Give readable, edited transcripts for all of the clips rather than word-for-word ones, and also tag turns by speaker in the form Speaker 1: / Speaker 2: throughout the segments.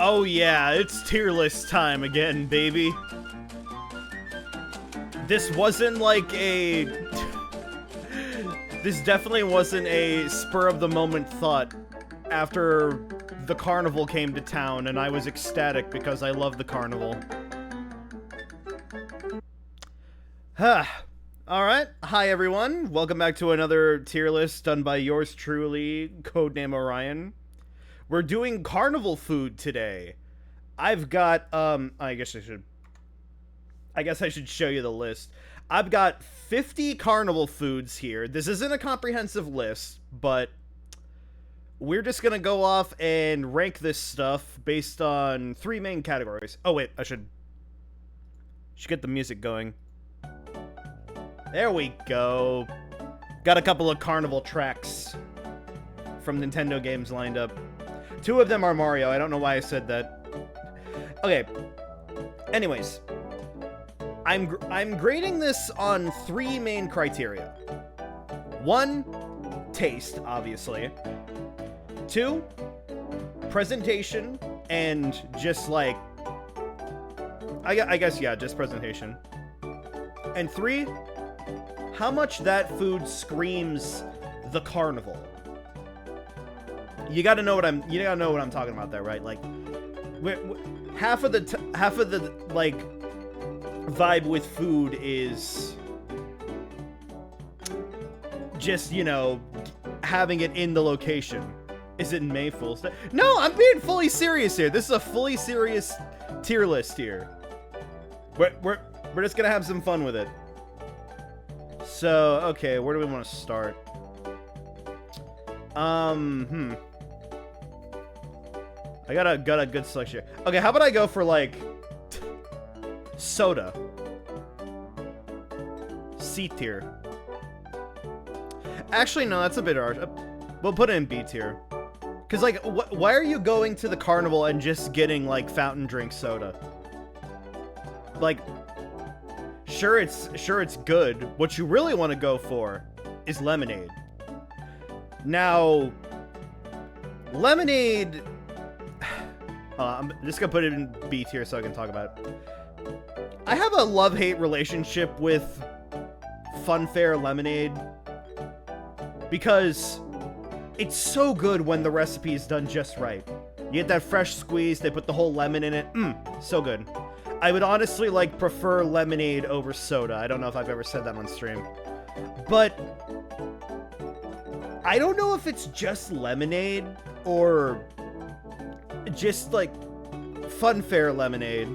Speaker 1: Oh yeah, it's tier list time again, baby. This wasn't like a... This definitely wasn't a spur-of-the-moment thought after the Carnival came to town, and I was ecstatic because I love the Carnival. Alright, hi everyone. Welcome back to another tier list done by yours truly, Codename Orion. We're doing Carnival food today. I've got, I guess I should show you the list. I've got 50 Carnival foods here. This isn't a comprehensive list, but we're just gonna go off and rank this stuff based on 3 main categories. Oh wait, I should get the music going. There we go. Got a couple of Carnival tracks from Nintendo games lined up. 2 of them are Mario. I don't know why I said that. Okay. Anyways, I'm grading this on 3 main criteria. 1, taste, obviously. 2, presentation, and just like, I guess, yeah, just presentation. And 3, how much that food screams the Carnival. You gotta know what I'm talking about there, right? Like, half of the like vibe with food is just, you know, having it in the location. Is it May Fool's Day? No, I'm being fully serious here. This is a fully serious tier list here. We're just gonna have some fun with it. So, okay, where do we want to start? I got a good selection here. Okay, how about I go for, like, soda. C tier. Actually, no, that's a bit harsh. We'll put it in B tier. Because, like, why are you going to the Carnival and just getting, like, fountain drink soda? Like, sure it's good. What you really want to go for is lemonade. Now, lemonade... I'm just gonna put it in B tier so I can talk about it. I have a love-hate relationship with Funfair lemonade because it's so good when the recipe is done just right. You get that fresh squeeze, they put the whole lemon in it. So good. I would honestly, like, prefer lemonade over soda. I don't know if I've ever said that on stream. But I don't know if it's just lemonade or just, like, Funfair lemonade.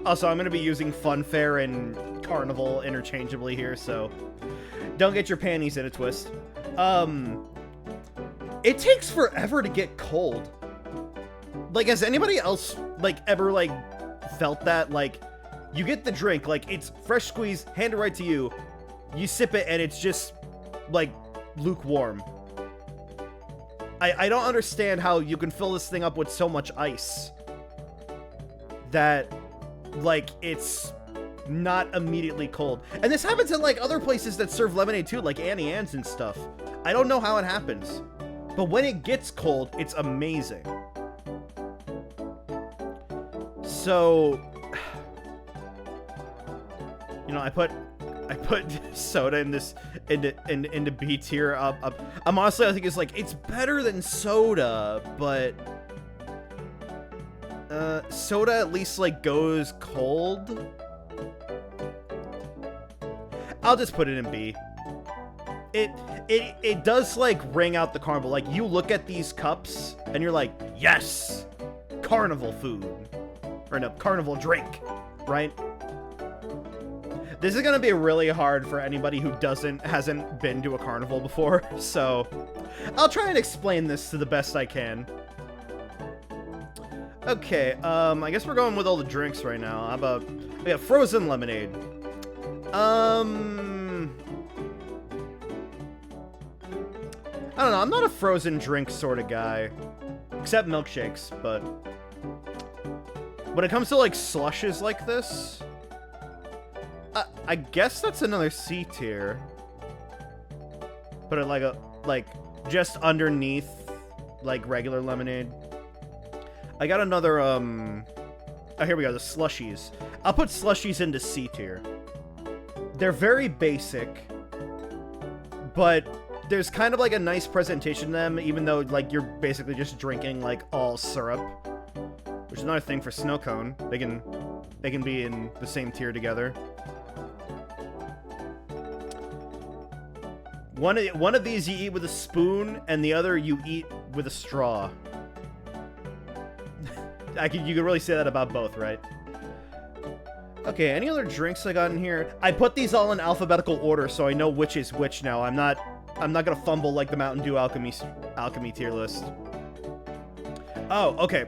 Speaker 1: Also, I'm going to be using Funfair and Carnival interchangeably here, so don't get your panties in a twist. It takes forever to get cold. Like, has anybody else, like, ever, like, felt that? Like, you get the drink, like, it's fresh squeeze, handed right to you, you sip it, and it's just, like, lukewarm. I don't understand how you can fill this thing up with so much ice that, like, it's not immediately cold. And this happens in, like, other places that serve lemonade too, like Annie Ann's and stuff. I don't know how it happens, but when it gets cold, it's amazing. So, you know, I put soda in this into B tier. I'm honestly, I think it's better than soda, but soda at least, like, goes cold. I'll just put it in B. It does, like, ring out the Carnival. Like, you look at these cups and you're like, yes, Carnival food, or no, Carnival drink, right? This is gonna be really hard for anybody who hasn't been to a carnival before, so I'll try and explain this to the best I can. Okay, I guess we're going with all the drinks right now. How about, we got frozen lemonade. I don't know, I'm not a frozen drink sort of guy. Except milkshakes, but when it comes to, like, slushes like this, I guess that's another C tier. Put it like just underneath, like, regular lemonade. I got another, oh, here we go, the slushies. I'll put slushies into C tier. They're very basic, but there's kind of like a nice presentation to them, even though, like, you're basically just drinking, like, all syrup. Which is another thing for snow cone. They can be in the same tier together. One of these you eat with a spoon, and the other you eat with a straw. You could really say that about both, right? Okay, any other drinks I got in here? I put these all in alphabetical order, so I know which is which now. I'm not gonna fumble like the Mountain Dew alchemy tier list. Oh, okay.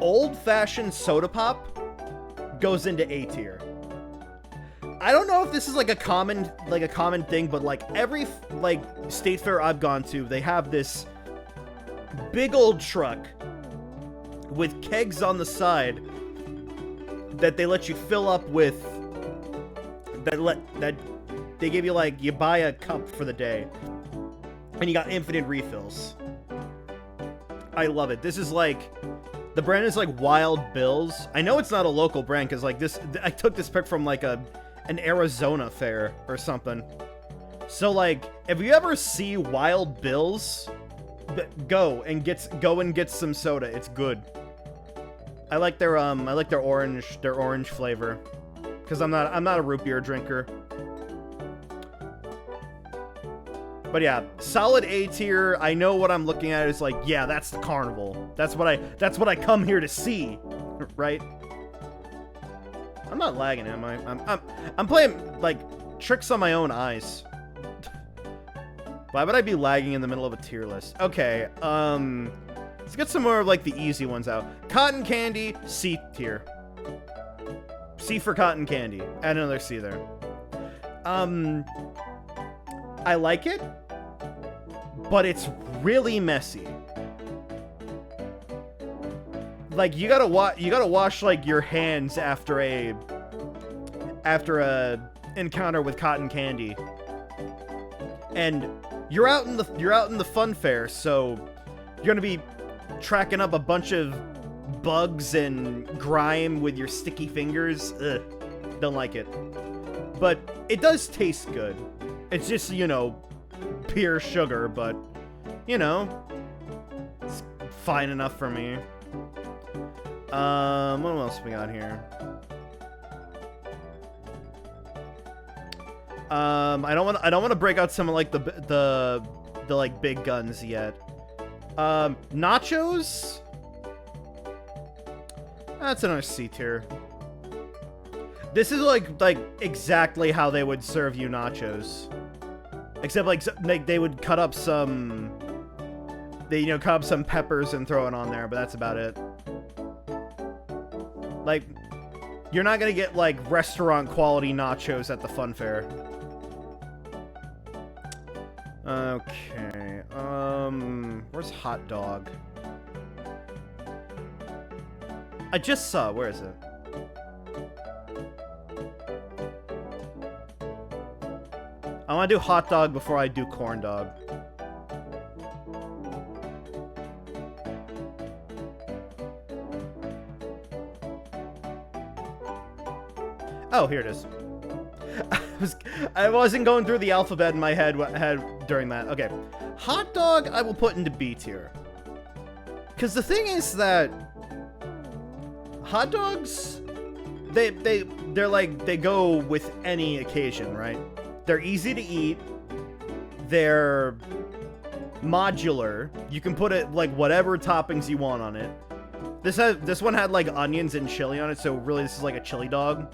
Speaker 1: Old-fashioned soda pop goes into A tier. I don't know if this is like a common thing, but like every state fair I've gone to, they have this big old truck with kegs on the side that they let you fill up with. They give you, like, you buy a cup for the day, and you got infinite refills. I love it. This is like, the brand is like Wild Bill's. I know it's not a local brand because, like, I took this pick from like an Arizona fair or something. So, like, if you ever see Wild Bill's, go and get some soda. It's good. I like their orange flavor, because I'm not a root beer drinker. But yeah, solid A tier. I know what I'm looking at is like, yeah, that's the carnival. That's what I come here to see, right? I'm not lagging, am I? I'm playing, like, tricks on my own eyes. Why would I be lagging in the middle of a tier list? Okay, let's get some more of, like, the easy ones out. Cotton candy, C tier. C for cotton candy. Add another C there. I like it, but it's really messy. Like, you gotta wash, like, your hands after a encounter with cotton candy. And you're out in the fun fair, so you're gonna be tracking up a bunch of bugs and grime with your sticky fingers. Ugh, don't like it. But it does taste good. It's just, you know, pure sugar, but, you know, it's fine enough for me. What else we got here? I don't want to break out some of, like, the like, big guns yet. Nachos? That's another C tier. This is like exactly how they would serve you nachos. Except, like they would cut up some peppers and throw it on there, but that's about it. Like, you're not gonna get, like, restaurant quality nachos at the fun fair. Okay, where's hot dog? I just saw, where is it? I want to do hot dog before I do corn dog. Oh, here it is. I wasn't going through the alphabet in my head during that. Okay. Hot dog I will put into B tier. Because the thing is that hot dogs, they're like, they go with any occasion, right? They're easy to eat. They're modular. You can put it, like, whatever toppings you want on it. This one had like onions and chili on it, so really this is like a chili dog.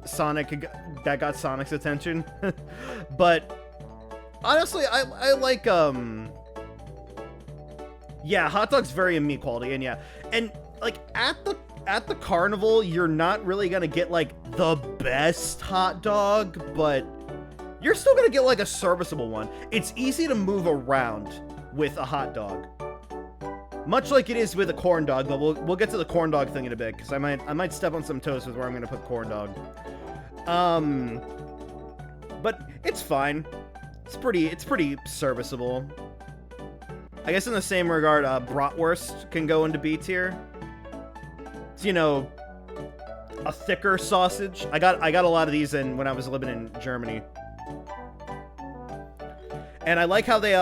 Speaker 1: That got Sonic's attention. But honestly, I like yeah, hot dog's very in meat quality, and yeah. And like at the carnival, you're not really gonna get like the best hot dog, but you're still gonna get like a serviceable one. It's easy to move around with a hot dog. Much like it is with a corn dog, but we'll get to the corn dog thing in a bit, because I might step on some toes with where I'm gonna put corn dog. But it's fine. It's pretty serviceable. I guess in the same regard, bratwurst can go into B tier. It's, you know, a thicker sausage. I got a lot of these when I was living in Germany. And I like how they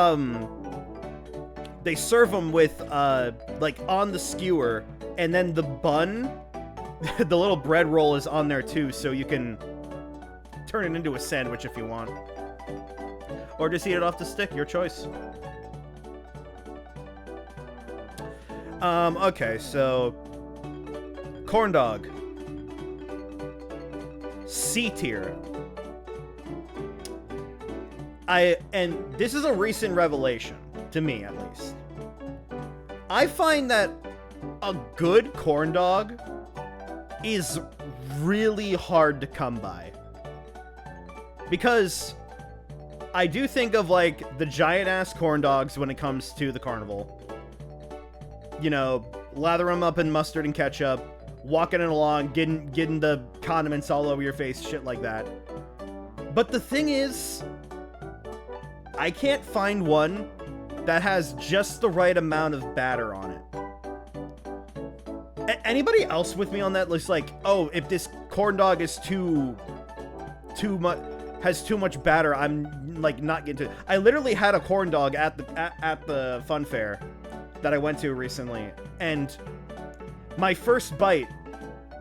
Speaker 1: serve them with, like, on the skewer, and then the bun, the little bread roll is on there too, so you can turn it into a sandwich if you want. Or just eat it off the stick, your choice. Okay, so corn dog. C tier. And this is a recent revelation, to me at least. I find that a good corn dog is really hard to come by. Because I do think of, like, the giant-ass corn dogs when it comes to the carnival. You know, lather them up in mustard and ketchup, walking it along, getting the condiments all over your face, shit like that. But the thing is, I can't find one that has just the right amount of batter on it. Anybody else with me on that list? Like, oh, if this corn dog is too much batter, I'm like not getting to it. I literally had a corn dog at the fun fair that I went to recently, and my first bite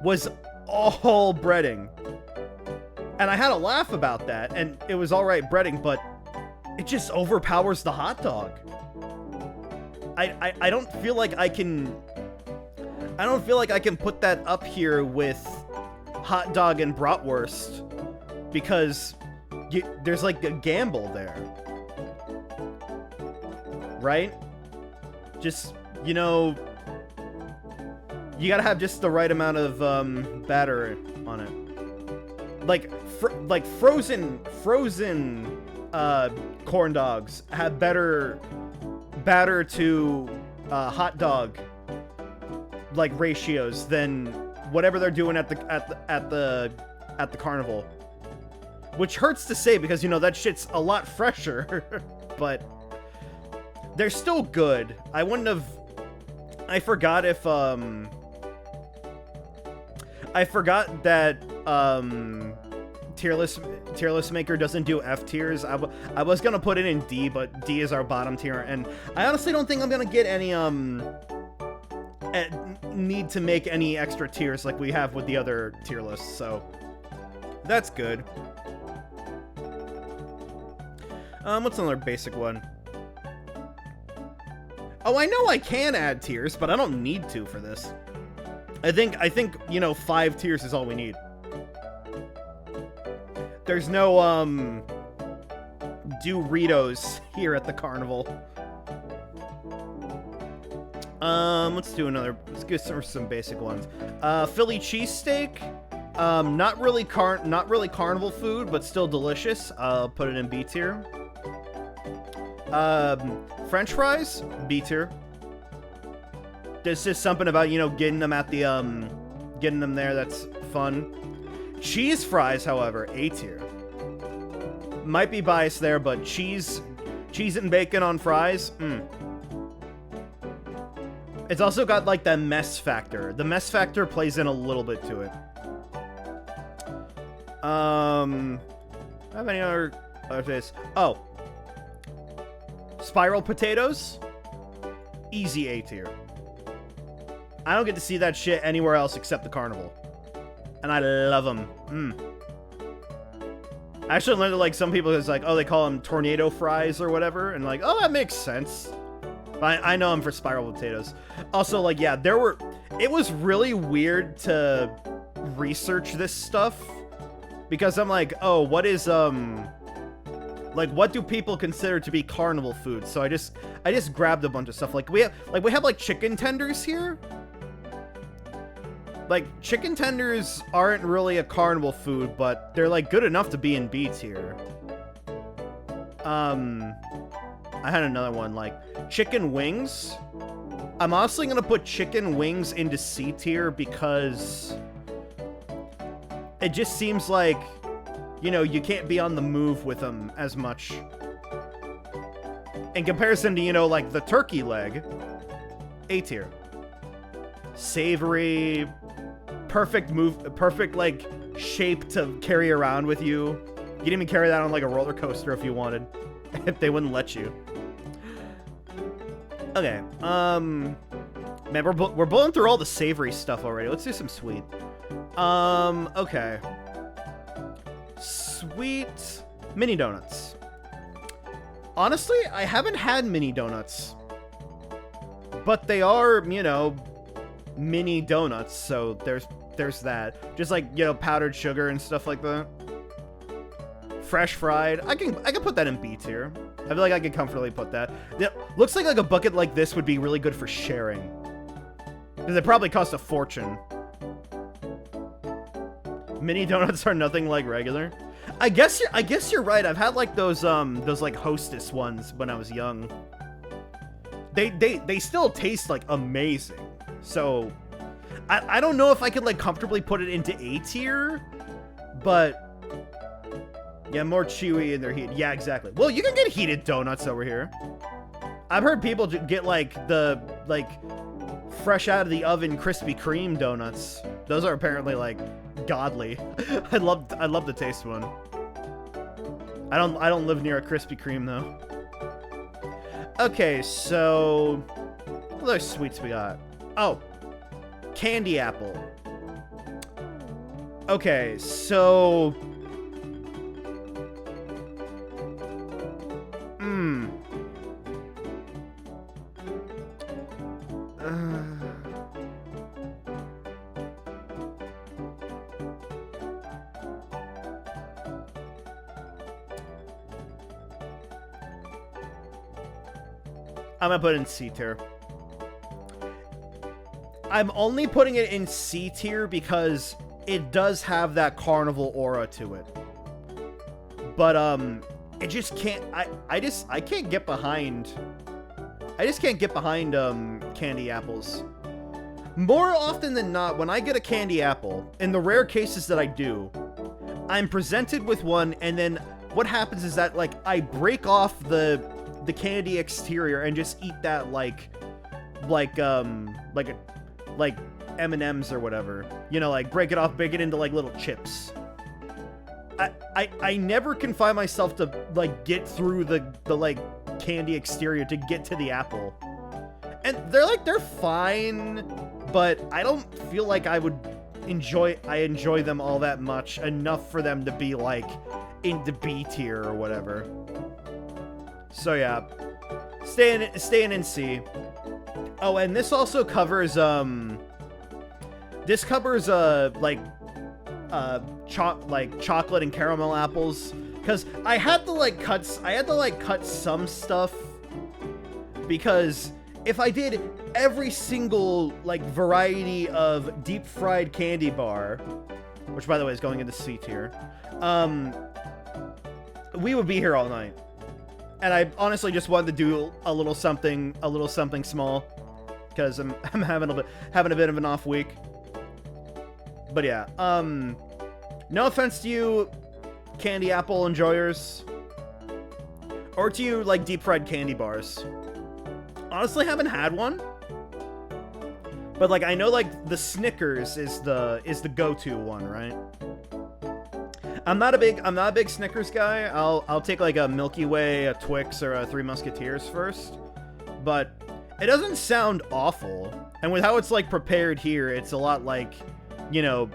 Speaker 1: was all breading, and I had a laugh about that, and it was all right breading, but it just overpowers the hot dog. I don't feel like I can put that up here with hot dog and bratwurst, because there's like a gamble there, right? Just, you know, you gotta have just the right amount of batter on it. Like frozen corn dogs have better batter to hot dog like ratios than whatever they're doing at the carnival. Which hurts to say, because, you know, that shit's a lot fresher, but they're still good. I forgot that tier list maker doesn't do F tiers. I was gonna put it in D, but D is our bottom tier, and I honestly don't think I'm gonna get any need to make any extra tiers like we have with the other tier lists, so that's good. What's another basic one? Oh, I know I can add tiers, but I don't need to for this. I think, you know, 5 tiers is all we need. There's no, Doritos here at the carnival. Let's get some basic ones. Philly cheesesteak. Not really carnival food, but still delicious. I'll put it in B tier. French fries, B tier. There's just something about, you know, getting them at the, getting them there that's fun. Cheese fries, however, A tier. Might be biased there, but cheese and bacon on fries, It's also got, like, the mess factor. The mess factor plays in a little bit to it. I have any other things? Oh. Spiral potatoes? Easy A tier. I don't get to see that shit anywhere else except the carnival. And I love them. I actually learned that, like, some people is like, oh, they call them tornado fries or whatever, and like, oh, that makes sense. I know I'm for spiral potatoes. Also, like, yeah, it was really weird to research this stuff because I'm like, oh, what is, like, what do people consider to be carnival food? So I just grabbed a bunch of stuff. Like, we have like chicken tenders here. Like, chicken tenders aren't really a carnival food, but they're, like, good enough to be in B tier. I had another one, like, chicken wings. I'm honestly gonna put chicken wings into C tier because it just seems like, you know, you can't be on the move with them as much. In comparison to, you know, like, the turkey leg, A tier. Savory, perfect move, perfect, like, shape to carry around with you. You can even carry that on, like, a roller coaster if you wanted. If they wouldn't let you. Okay, man, we're blowing through all the savory stuff already. Let's do some sweet. Okay. Sweet mini donuts. Honestly, I haven't had mini donuts. But they are, you know, mini donuts, so there's that. Just like, you know, powdered sugar and stuff like that. Fresh fried. I can put that in B tier. I feel like I could comfortably put that. It looks like a bucket like this would be really good for sharing. Because it probably costs a fortune. Mini donuts are nothing like regular. I guess you're right. I've had like those like Hostess ones when I was young. They still taste like amazing. So I don't know if I could like comfortably put it into A tier, but yeah, more chewy in their heat. Yeah, exactly. Well, you can get heated donuts over here. I've heard people get like the fresh out of the oven Krispy Kreme donuts. Those are apparently like godly. I'd love to taste one. I don't live near a Krispy Kreme though. Okay, so what other sweets we got? Oh, candy apple. Okay, so I'm gonna put it in C tier. I'm only putting it in C tier because it does have that carnival aura to it. But it just can't. I can't get behind. I just can't get behind candy apples. More often than not, when I get a candy apple, in the rare cases that I do, I'm presented with one, and then what happens is that like I break off the candy exterior and just eat that like M&Ms or whatever. You know, like break it off, bake it into like little chips. I never can find myself to like get through the like candy exterior to get to the apple. And they're fine, but I don't feel like I enjoy them all that much, enough for them to be like into B tier or whatever. So yeah, staying in C. Oh, and this also covers like chocolate and caramel apples, because I had to cut some stuff, because if I did every single like variety of deep fried candy bar, which by the way is going into C tier, we would be here all night. And I honestly just wanted to do a little something small, because I'm having a bit of an off week. But yeah, no offense to you, candy apple enjoyers, or to you like deep fried candy bars. Honestly, haven't had one, but like I know like the Snickers is the go-to one, right? I'm not a big Snickers guy. I'll take like a Milky Way, a Twix, or a Three Musketeers first, but it doesn't sound awful. And with how it's like prepared here, it's a lot like, you know,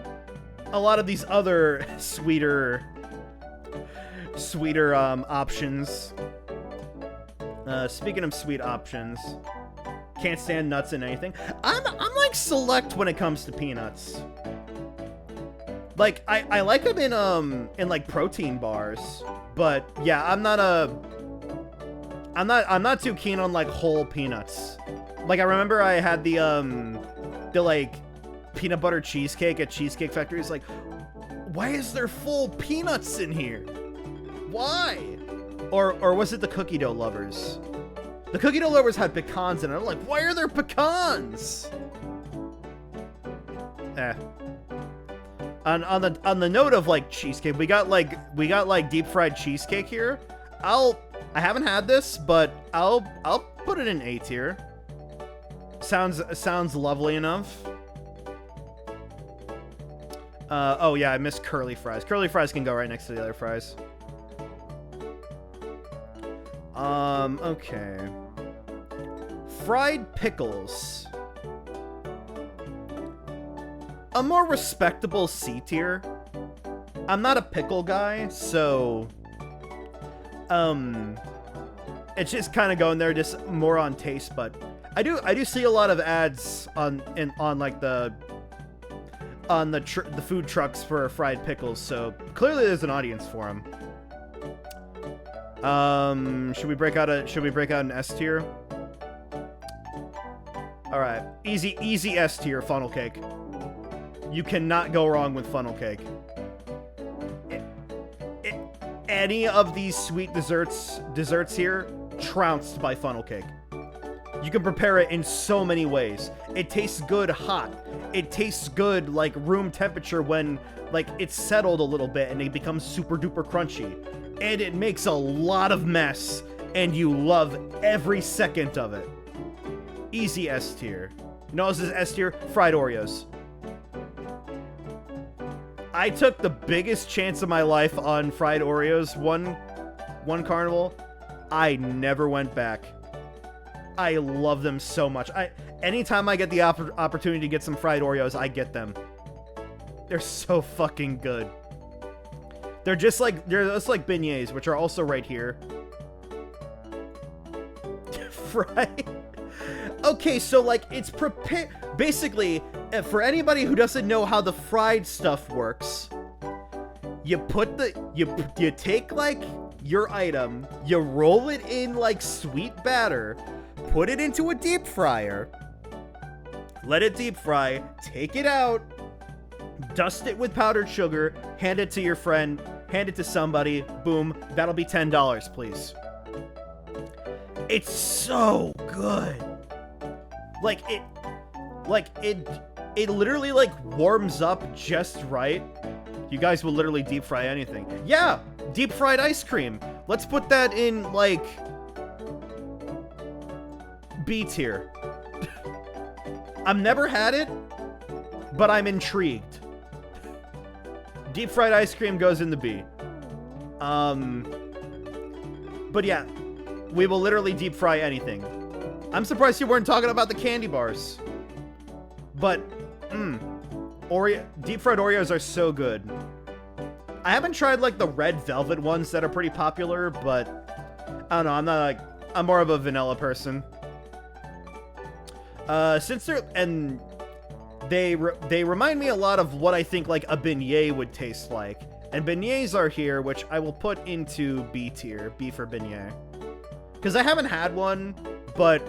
Speaker 1: a lot of these other sweeter options. Speaking of sweet options, can't stand nuts in anything. I'm like select when it comes to peanuts. Like I like them in like protein bars, but yeah, I'm not too keen on like whole peanuts. Like I remember I had the like peanut butter cheesecake at Cheesecake Factory. It's like, why is there full peanuts in here? Why? Or was it the cookie dough lovers? The cookie dough lovers had pecans in it. I'm like, why are there pecans? On the note of like cheesecake, we got like deep fried cheesecake here. I haven't had this, but I'll put it in A tier. Sounds lovely enough. Oh yeah, I missed curly fries. Curly fries can go right next to the other fries. Okay. Fried pickles. A more respectable C tier. I'm not a pickle guy, so it's just kind of going there, just more on taste. But I do see a lot of ads on like the food trucks for fried pickles, so clearly there's an audience for them. Should we break out an S tier? All right, easy S tier funnel cake. You cannot go wrong with funnel cake. Any of these sweet desserts here, trounced by funnel cake. You can prepare it in so many ways. It tastes good hot. It tastes good like room temperature when like it's settled a little bit and it becomes super duper crunchy. And it makes a lot of mess and you love every second of it. Easy S tier. You know what this is S tier? Fried Oreos. I took the biggest chance of my life on fried Oreos one carnival. I never went back. I love them so much. Anytime I get the opportunity to get some fried Oreos, I get them. They're so fucking good. They're just like beignets, which are also right here. Fried. Okay, so like it's prepared. Basically, for anybody who doesn't know how the fried stuff works, you take like your item, you roll it in like sweet batter, put it into a deep fryer, let it deep fry, take it out, dust it with powdered sugar, hand it to your friend, hand it to somebody, boom, that'll be $10, please. It's so good. It literally like warms up just right. You guys will literally deep fry anything. Yeah, deep fried ice cream. Let's put that in like B tier. I've never had it, but I'm intrigued. Deep fried ice cream goes in the B. But yeah, we will literally deep fry anything. I'm surprised you weren't talking about the candy bars. But, deep fried Oreos are so good. I haven't tried like the red velvet ones that are pretty popular, but I don't know. I'm more of a vanilla person. Since they remind me a lot of what I think like a beignet would taste like. And beignets are here, which I will put into B tier, B for beignet. Because I haven't had one, but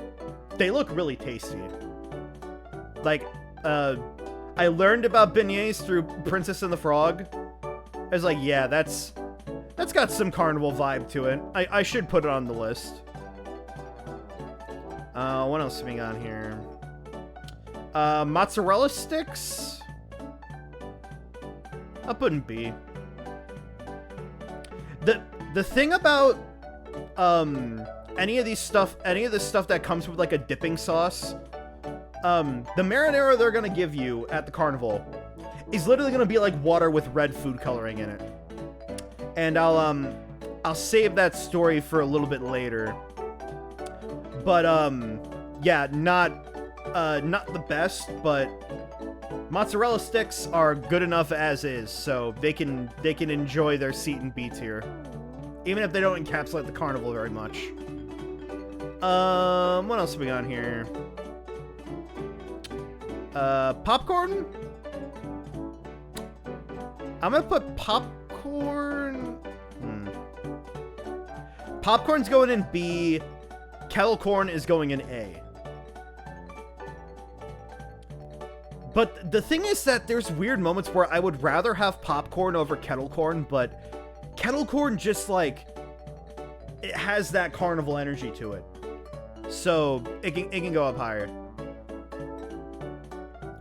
Speaker 1: they look really tasty. Like, I learned about beignets through Princess and the Frog. I was like, yeah, that's got some carnival vibe to it. I should put it on the list. What else have we got here? Mozzarella sticks? I'll put in B. The thing about, any of this stuff that comes with like a dipping sauce, the marinara they're gonna give you at the carnival is literally gonna be like water with red food coloring in it. And I'll save that story for a little bit later. But yeah, not the best, but mozzarella sticks are good enough as is, so they can enjoy their seat in B tier, even if they don't encapsulate the carnival very much. What else we got here? Popcorn? I'm gonna put popcorn... Popcorn's going in B. Kettle corn is going in A. But the thing is that there's weird moments where I would rather have popcorn over kettle corn, but kettle corn just, like, it has that carnival energy to it. So, it can go up higher.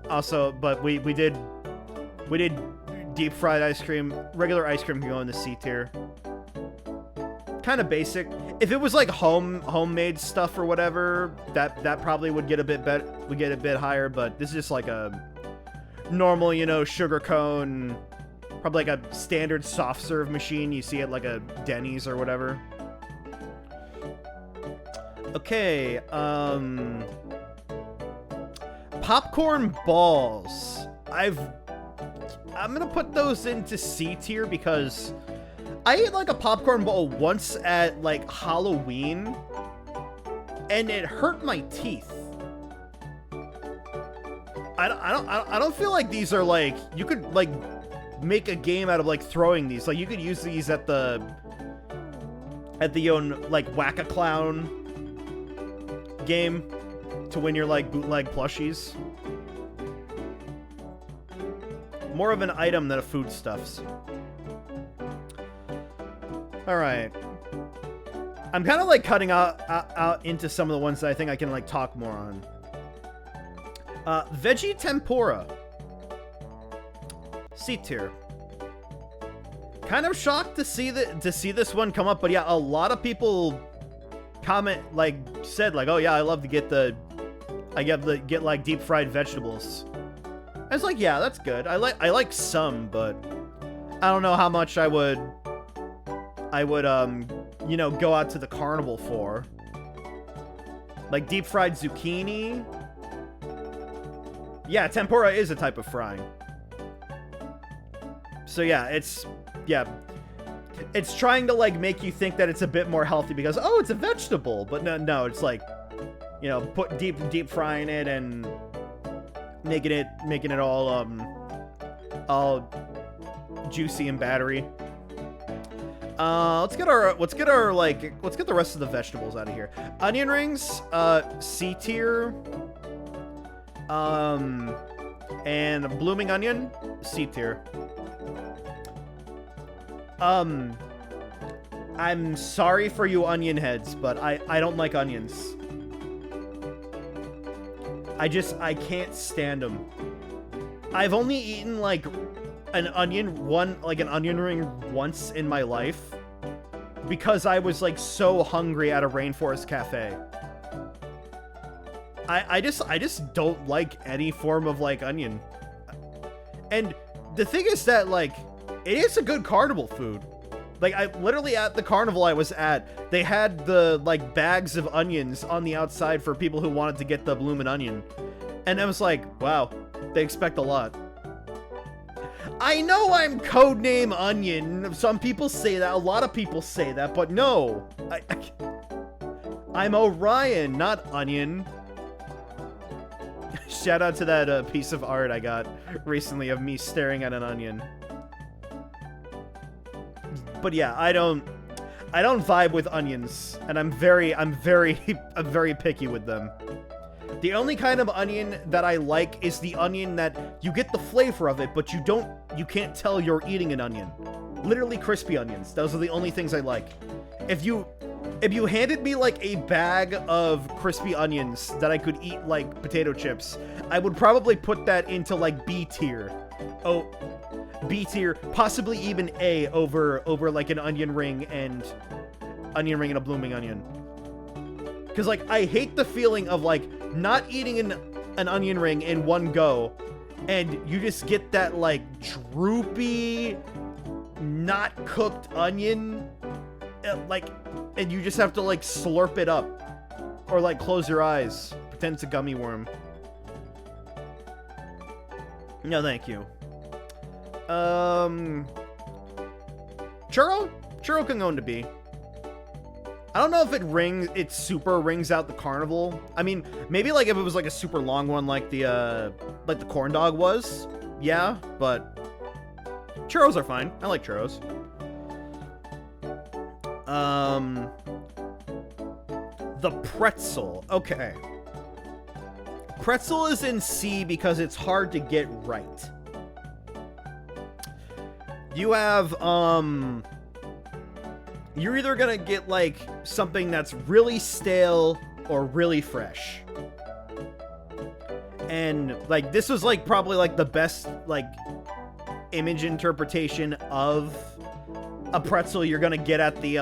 Speaker 1: Also, but we did deep fried ice cream. Regular ice cream can go in the C tier. Kind of basic. If it was like homemade stuff or whatever, that probably would get a bit better, would get a bit higher, but this is just like a normal, you know, sugar cone, probably like a standard soft serve machine you see at like a Denny's or whatever. Okay, popcorn balls. I'm gonna put those into C tier because I ate like a popcorn ball once at like Halloween and it hurt my teeth. I don't feel like these are like, you could like make a game out of like throwing these. Like you could use these at the like Whack-A-Clown game to win your like bootleg plushies. More of an item than a foodstuffs. All right. I'm kind of like cutting out into some of the ones that I think I can like talk more on. Veggie tempura. C tier. Kind of shocked to see this one come up, but yeah, a lot of people said like, oh yeah, I love to get get like deep fried vegetables. I was like, yeah, that's good. I like some, but I don't know how much I would you know, go out to the carnival for. Like deep fried zucchini. Yeah, tempura is a type of frying. So yeah, it's trying to like make you think that it's a bit more healthy because, oh, it's a vegetable, but no, it's like, you know, put deep frying it and making it all juicy and battery. Let's get the rest of the vegetables out of here. Onion rings, C tier. And blooming onion, C tier. I'm sorry for you onion heads, but I don't like onions. I can't stand them. I've only eaten like an onion ring once in my life because I was like so hungry at a Rainforest Cafe. I just don't like any form of like onion. And the thing is that like it is a good carnival food. Like I literally at the carnival I was at, they had the like bags of onions on the outside for people who wanted to get the bloomin' onion. And I was like, wow, they expect a lot. I know I'm Codename Onion. Some people say that, a lot of people say that, but no. I'm Orion, not Onion. Shout out to that piece of art I got recently of me staring at an onion. But yeah, I don't vibe with onions, and I'm very picky with them. The only kind of onion that I like is the onion that you get the flavor of it, but you can't tell you're eating an onion. Literally crispy onions. Those are the only things I like. If you handed me like a bag of crispy onions that I could eat like potato chips, I would probably put that into like B tier. Oh, B tier, possibly even A over like an onion ring and a blooming onion. Because like I hate the feeling of like not eating an onion ring in one go, and you just get that like droopy, not cooked onion, like, and you just have to like slurp it up, or like close your eyes, pretend it's a gummy worm. No, thank you. Churro can go into B. I don't know if it super rings out the Carnival. I mean, maybe like if it was like a super long one like the corn dog was. Yeah, but churros are fine. I like churros. The pretzel. Okay. Pretzel is in C because it's hard to get right. You have, you're either gonna get, like, something that's really stale or really fresh. And, like, this was, like, probably, like, the best, like, image interpretation of a pretzel you're gonna get at the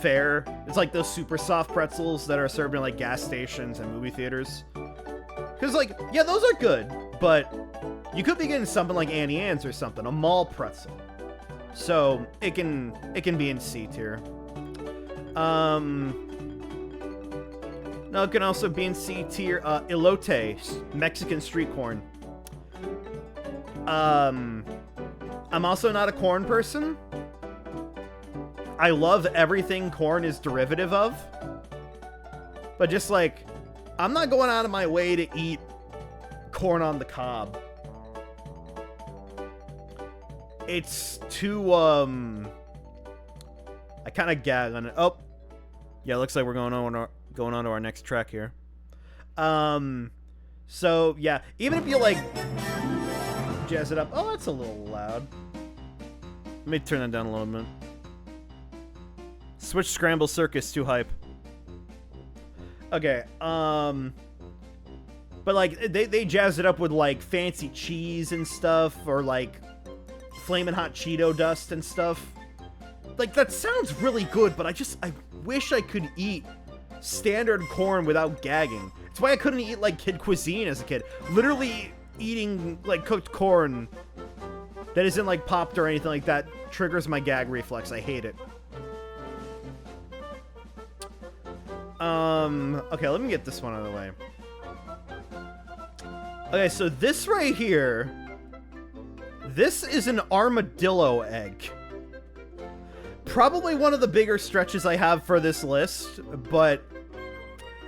Speaker 1: fair. It's like those super soft pretzels that are served in like gas stations and movie theaters. Cause like, yeah, those are good, but you could be getting something like Annie Ann's or something, a mall pretzel. So it can be in C tier. No, it can also be in C tier. Elote, Mexican street corn. I'm also not a corn person. I love everything corn is derivative of. But just like, I'm not going out of my way to eat corn on the cob. It's too, I kind of gag on it. Oh, yeah, looks like we're going on to our next track here. So, yeah, even if you, like, jazz it up. Oh, that's a little loud. Let me turn that down a little bit. Switch Scramble Circus, too hype. Okay, but like they jazz it up with like fancy cheese and stuff, or like flaming hot Cheeto dust and stuff. Like that sounds really good, but I wish I could eat standard corn without gagging. It's why I couldn't eat like kid cuisine as a kid. Literally eating like cooked corn that isn't like popped or anything like that triggers my gag reflex. I hate it. Okay, let me get this one out of the way. Okay, so this right here, this is an armadillo egg. Probably one of the bigger stretches I have for this list, but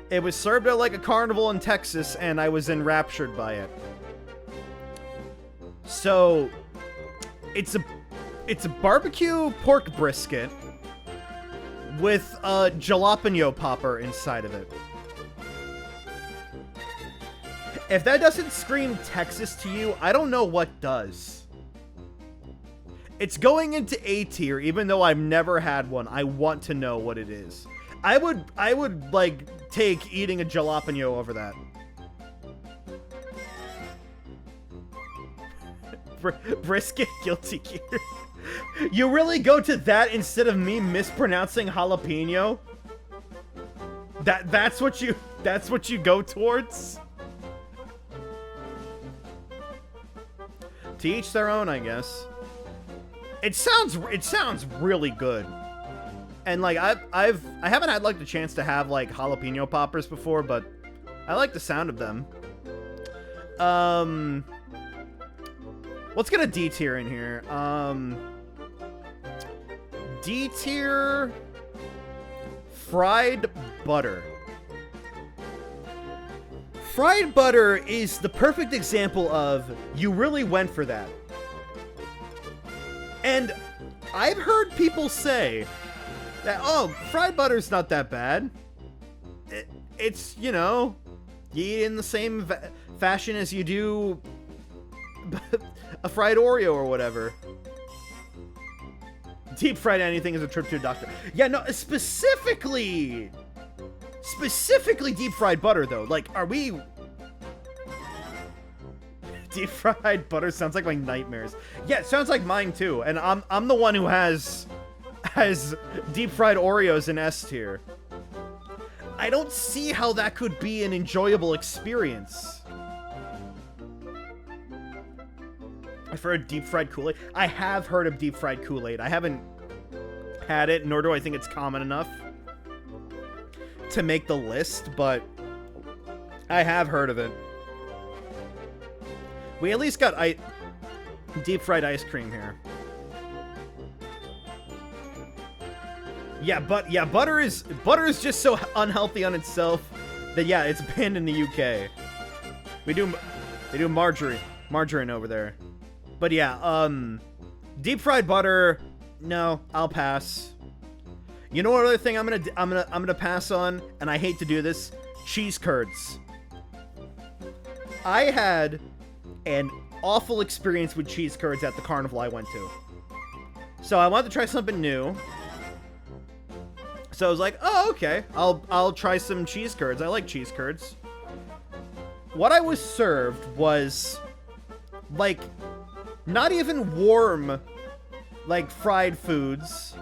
Speaker 1: it was served at like a carnival in Texas, and I was enraptured by it. So, it's a barbecue pork brisket with a jalapeno popper inside of it. If that doesn't scream Texas to you, I don't know what does. It's going into A tier, even though I've never had one. I want to know what it is. I would like take eating a jalapeno over that. Brisket guilty gear. You really go to that instead of me mispronouncing jalapeno? That's what you go towards? To each their own, I guess. It sounds really good. And like I haven't had like the chance to have like jalapeno poppers before, but I like the sound of them. Let's get a D tier in here. D tier fried butter. Fried butter is the perfect example of you really went for that. And I've heard people say that, oh, fried butter's not that bad. It's, you know, you eat it in the same fashion as you do a fried Oreo or whatever. Deep fried anything is a trip to a doctor. Yeah, no, specifically deep fried butter though. Like, are we... Deep fried butter sounds like my nightmares. Yeah, it sounds like mine too. And I'm the one who has deep fried Oreos in S tier. I don't see how that could be an enjoyable experience. I've heard deep fried Kool-Aid. I have heard of deep fried Kool-Aid. I haven't had it, nor do I think it's common enough to make the list, but I have heard of it. We at least got deep fried ice cream here. Yeah, but yeah, butter is just so unhealthy on itself that yeah, it's banned in the UK. They do margarine over there. But yeah, deep fried butter, no, I'll pass. You know what other thing I'm gonna pass on, and I hate to do this, cheese curds. I had an awful experience with cheese curds at the carnival I went to. So I wanted to try something new. So I was like, oh, okay, I'll try some cheese curds. I like cheese curds. What I was served was, like, not even warm, like, fried foods.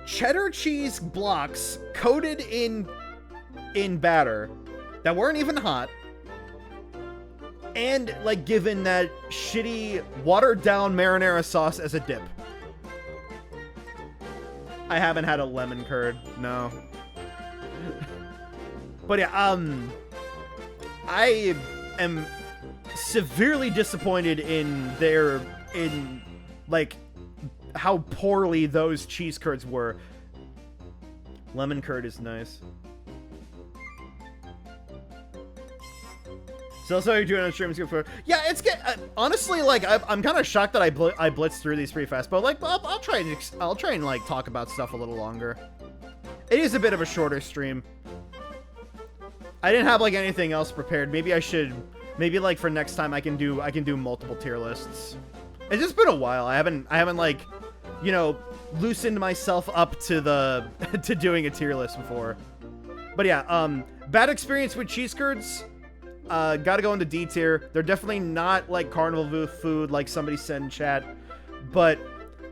Speaker 1: Cheddar cheese blocks coated in batter that weren't even hot. And, like, given that shitty, watered-down marinara sauce as a dip. I haven't had a lemon curd, no. But yeah, I am severely disappointed in like, how poorly those cheese curds were. Lemon curd is nice. So that's how you're doing on streams before. Yeah, it's honestly, like, I'm kind of shocked that I blitzed through these pretty fast, but like, I'll try and like talk about stuff a little longer. It is a bit of a shorter stream. I didn't have like anything else prepared. Maybe I should, like for next time I can do multiple tier lists. It's just been a while. I haven't like, you know, loosened myself up to to doing a tier list before. But yeah, bad experience with cheese curds. Gotta go into D tier. They're definitely not like carnival food, like somebody said in chat, but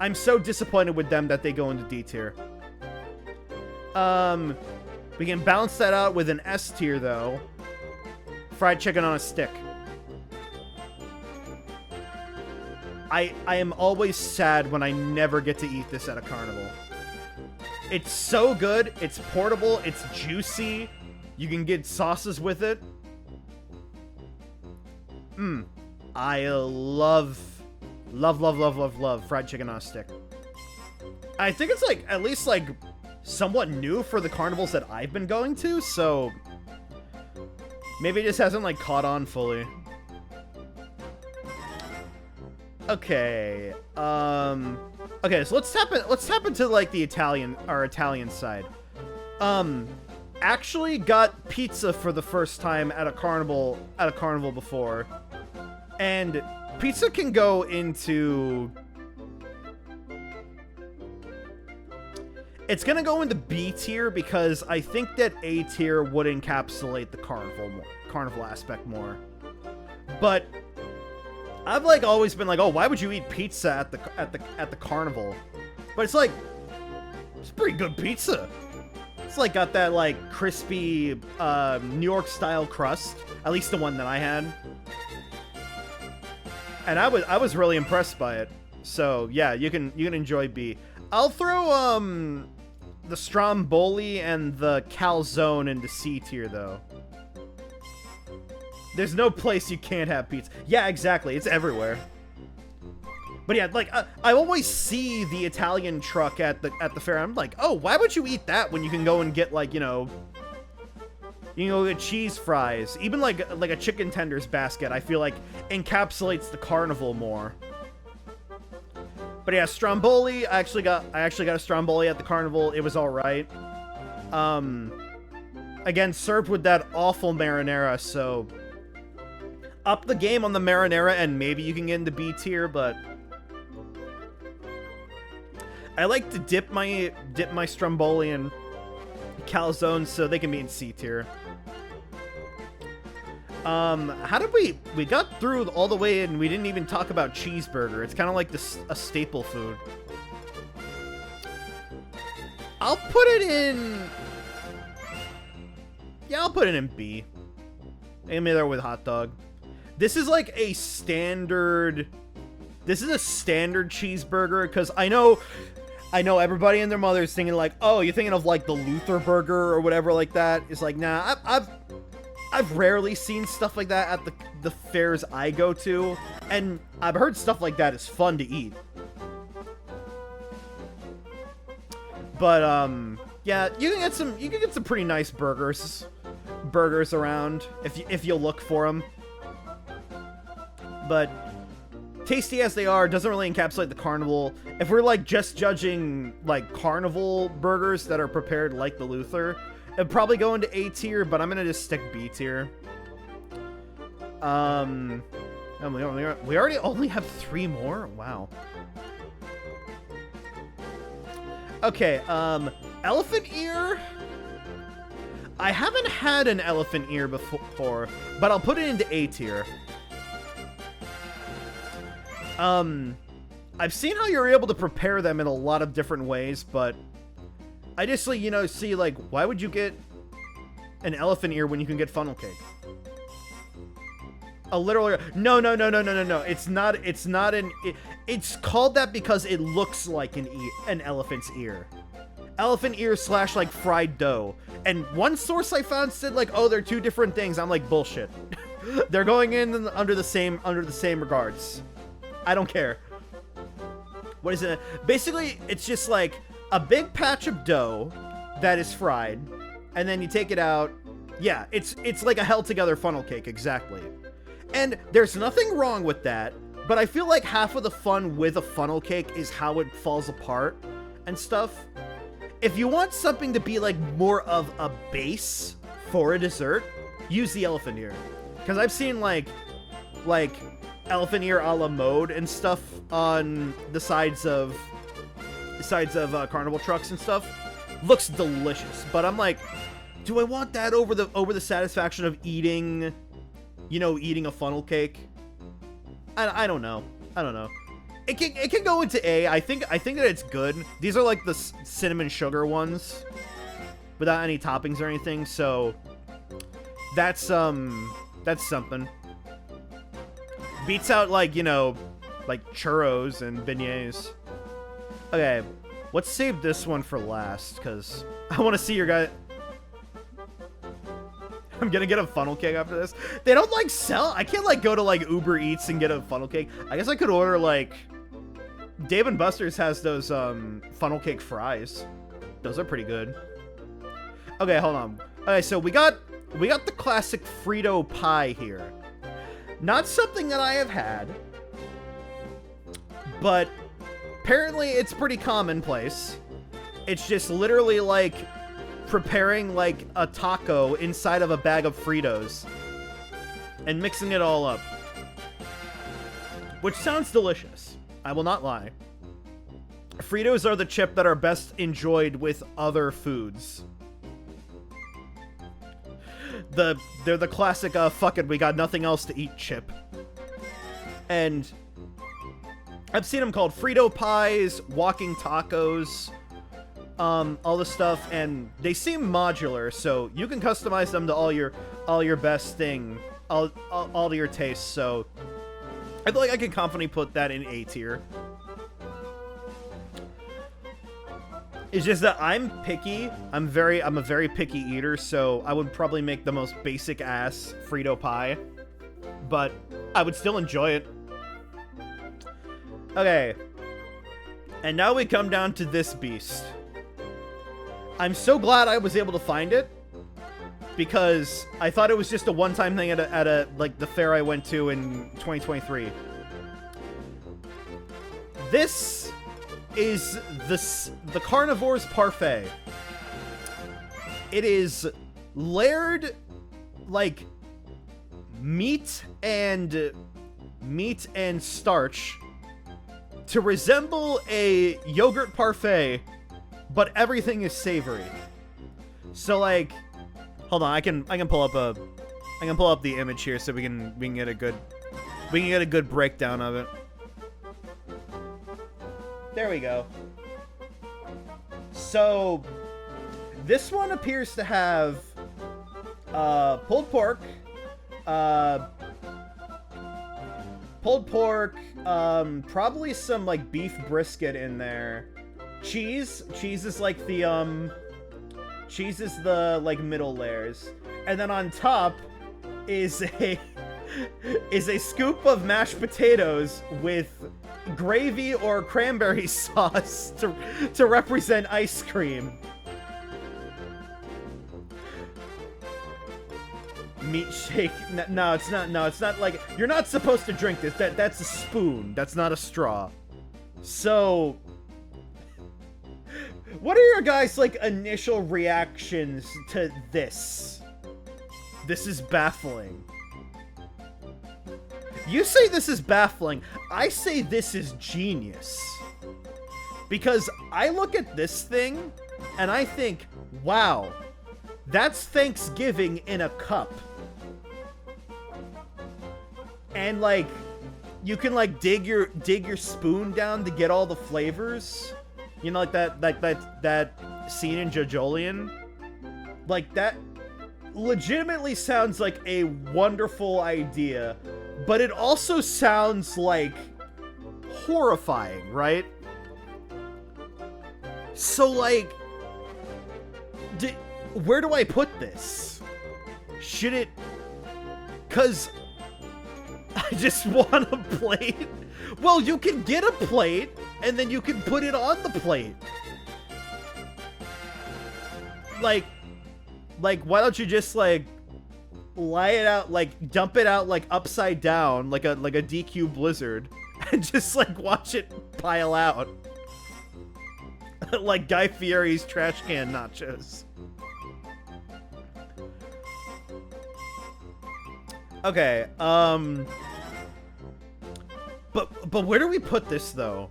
Speaker 1: I'm so disappointed with them that they go into D tier. We can balance that out with an S tier though. Fried chicken on a stick. I am always sad when I never get to eat this at a carnival. It's so good. It's portable. It's juicy. You can get sauces with it. I love fried chicken on a stick. I think it's like, at least like, somewhat new for the carnivals that I've been going to, so maybe it just hasn't like caught on fully. Okay, okay, so let's tap into like the Italian side. Actually got pizza for the first time at a carnival before. And pizza can go into... It's gonna go into B tier because I think that A tier would encapsulate the carnival aspect more. But I've like always been like, oh, why would you eat pizza at the carnival? But it's like, it's pretty good pizza. It's like got that like crispy New York style crust, at least the one that I had. And I was really impressed by it. So yeah, you can enjoy B. I'll throw the Stromboli and the calzone into C tier though. There's no place you can't have pizza. Yeah, exactly. It's everywhere. But yeah, like I always see the Italian truck at the fair. I'm like, oh, why would you eat that when you can go and get like, you know, get cheese fries, even like a chicken tenders basket. I feel like encapsulates the carnival more. But yeah, Stromboli. I actually got a Stromboli at the carnival. It was all right. Again, served with that awful marinara. So up the game on the marinara, and maybe you can get into B tier. But I like to dip my Stromboli in calzones so they can be in C tier. How did we got through all the way and we didn't even talk about cheeseburger. It's kind of like a staple food. I'll put it in... Yeah, I'll put it in B. Maybe there with hot dog. This is like a standard... This is a standard cheeseburger, because I know everybody and their mother is thinking like, oh, you're thinking of like the Luther burger or whatever like that. It's like, nah, I've rarely seen stuff like that at the fairs I go to, and I've heard stuff like that is fun to eat. But yeah, you can get some pretty nice burgers around if you look for them. But tasty as they are, doesn't really encapsulate the Carnival. If we're like just judging like Carnival burgers that are prepared like the Luther, it'd probably go into A tier, but I'm gonna just stick B tier. And we already only have 3 more. Wow. Okay. Elephant ear. I haven't had an elephant ear before, but I'll put it into A tier. I've seen how you're able to prepare them in a lot of different ways, but I just, like, you know, see, like, why would you get an elephant ear when you can get funnel cake? A literal... No. It's not an... It's called that because it looks like an elephant's ear. Elephant ear / like fried dough. And one source I found said, like, oh, they're 2 different things. I'm like, bullshit. They're going in under the same regards. I don't care. What is it? Basically, it's just like a big patch of dough that is fried, and then you take it out. Yeah, it's like a held together funnel cake, exactly. And there's nothing wrong with that, but I feel like half of the fun with a funnel cake is how it falls apart and stuff. If you want something to be like more of a base for a dessert, use the elephant ear. Because I've seen like elephant ear a la mode and stuff on the sides of Carnival trucks and stuff. Looks delicious, but I'm like, do I want that over the satisfaction of eating, you know, eating a funnel cake? I don't know. It can go into A. I think that it's good. These are like the cinnamon sugar ones without any toppings or anything, so that's something. Beats out, like, you know, like churros and beignets. Okay, let's save this one for last, because I want to see your guy. I'm gonna get a funnel cake after this. They don't, like, sell... I can't, like, go to, like, Uber Eats and get a funnel cake. I guess I could order, like... Dave & Buster's has those, funnel cake fries. Those are pretty good. Okay, hold on. Okay, so we got the classic Frito pie here. Not something that I have had, but apparently it's pretty commonplace. It's just literally like preparing like a taco inside of a bag of Fritos and mixing it all up, which sounds delicious. I will not lie. Fritos are the chip that are best enjoyed with other foods. They're the classic, fuck it, we got nothing else to eat chip. And I've seen them called Frito pies, walking tacos, all this stuff, and they seem modular, so you can customize them to all your best thing, all to your taste. So I feel like I can confidently put that in A tier. It's just that I'm picky. I'm a very picky eater, so I would probably make the most basic ass Frito pie, but I would still enjoy it. Okay. And now we come down to this beast. I'm so glad I was able to find it, because I thought it was just a one-time thing at a like the fair I went to in 2023. This is the Carnivore's Parfait. It is layered like meat and starch to resemble a yogurt parfait, but everything is savory. So like, hold on, I can pull up the image here so we can get a good breakdown of it. There we go. So this one appears to have pulled pork, probably some like beef brisket in there. Cheese is like the like middle layers. And then on top is a scoop of mashed potatoes with gravy or cranberry sauce to represent ice cream. Meat shake. No, it's not. No, it's not like you're not supposed to drink this. That's a spoon. That's not a straw. So, what are your guys' like initial reactions to this? This is baffling. You say this is baffling. I say this is genius. Because I look at this thing and I think, wow, that's Thanksgiving in a cup. And like, you can like dig your spoon down to get all the flavors. You know, like that scene in Jojolian. Like that legitimately sounds like a wonderful idea, but it also sounds like horrifying, right? So like, where do I put this? Should it? 'Cause I just want a plate. Well, you can get a plate, and then you can put it on the plate. Like, why don't you just, like, lie it out, like, dump it out, like, upside down, like a DQ Blizzard, and just, like, watch it pile out. Like Guy Fieri's trash can nachos. Okay, but where do we put this, though?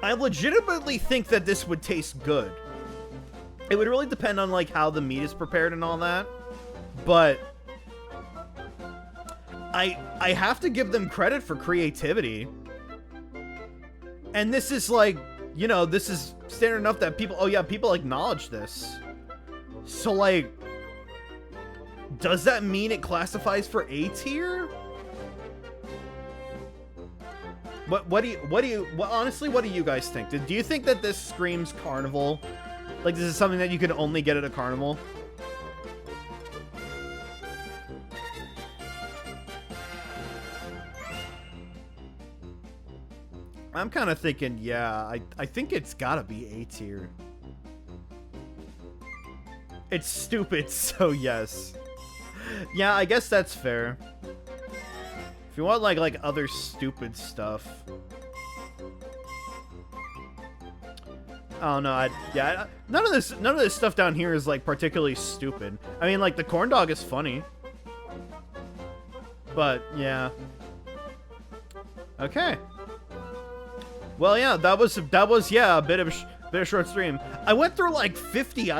Speaker 1: I legitimately think that this would taste good. It would really depend on, like, how the meat is prepared and all that. But I have to give them credit for creativity. And this is, like, you know, this is standard enough that people, oh yeah, people acknowledge this. So, like, does that mean it classifies for A tier? Honestly, what do you guys think? Do you think that this screams Carnival? Like, this is something that you can only get at a carnival? I'm kind of thinking, yeah, I think it's gotta be A tier. It's stupid, so yes. Yeah, I guess that's fair. If you want like other stupid stuff. Oh no, none of this stuff down here is like particularly stupid. I mean, like the corn dog is funny. But yeah. Okay. Well, yeah, that was yeah, a bit of a short stream. I went through like 50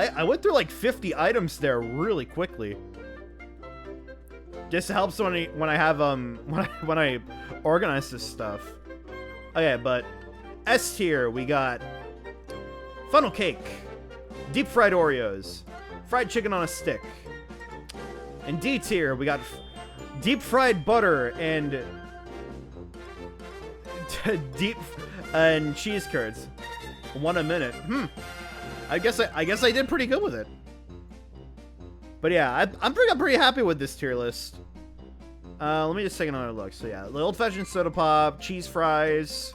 Speaker 1: items there really quickly. Just helps when I have when I organize this stuff. Okay, but S tier we got funnel cake, deep fried Oreos, fried chicken on a stick. And D tier we got deep fried butter and cheese curds. 1 a minute. I guess I did pretty good with it. But yeah, I'm pretty happy with this tier list. Let me just take another look. So yeah, the old-fashioned soda pop, cheese fries,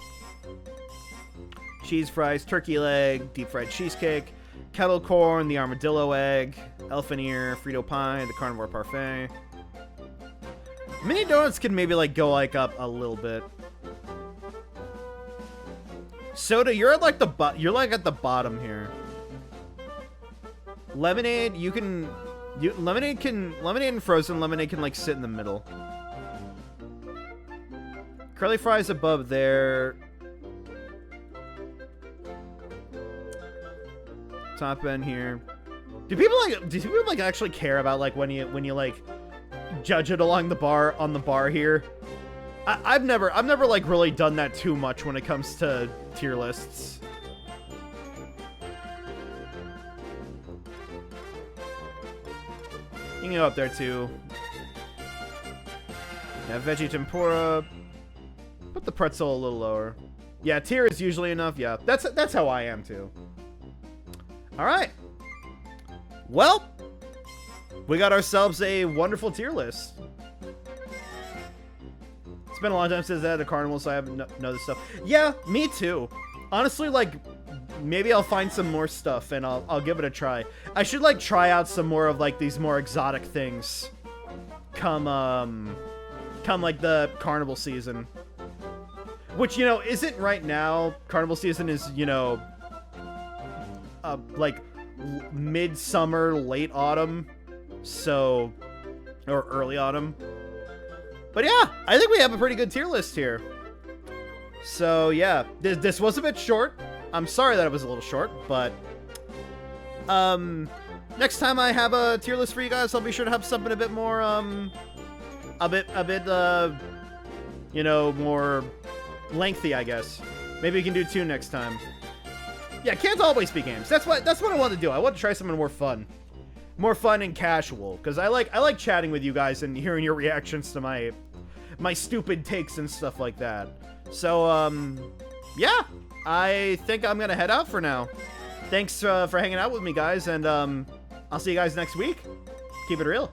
Speaker 1: turkey leg, deep fried cheesecake, kettle corn, the armadillo egg, elephant ear, Frito pie, the carnivore parfait. Mini donuts can maybe like go like up a little bit. Soda, you're at like you're like at the bottom here. Lemonade, lemonade and frozen lemonade can like sit in the middle. Curly fries above there. Top end here. Do people like actually care about like when you like judge it along the bar on the bar here? I've never like really done that too much when it comes to tier lists. You can go up there too. Yeah, veggie tempura. Put the pretzel a little lower. Yeah, tier is usually enough. Yeah, that's how I am too. All right. Well, we got ourselves a wonderful tier list. It's been a long time since I had a carnival, so I haven't know this stuff. Yeah, me too. Honestly, like, maybe I'll find some more stuff and I'll give it a try. I should like try out some more of like these more exotic things. Come like the carnival season. Which, you know, isn't right now. Carnival season is, you know, like midsummer, late autumn. So, or early autumn. But yeah, I think we have a pretty good tier list here. So yeah, this was a bit short. I'm sorry that it was a little short, but next time I have a tier list for you guys, I'll be sure to have something a bit more a bit you know, more lengthy, I guess. Maybe we can do 2 next time. Yeah, can't always be games. That's what I want to do. I want to try something more fun. More fun and casual, because I like chatting with you guys and hearing your reactions to my stupid takes and stuff like that. So yeah, I think I'm gonna head out for now. Thanks for hanging out with me, guys, and I'll see you guys next week. Keep it real.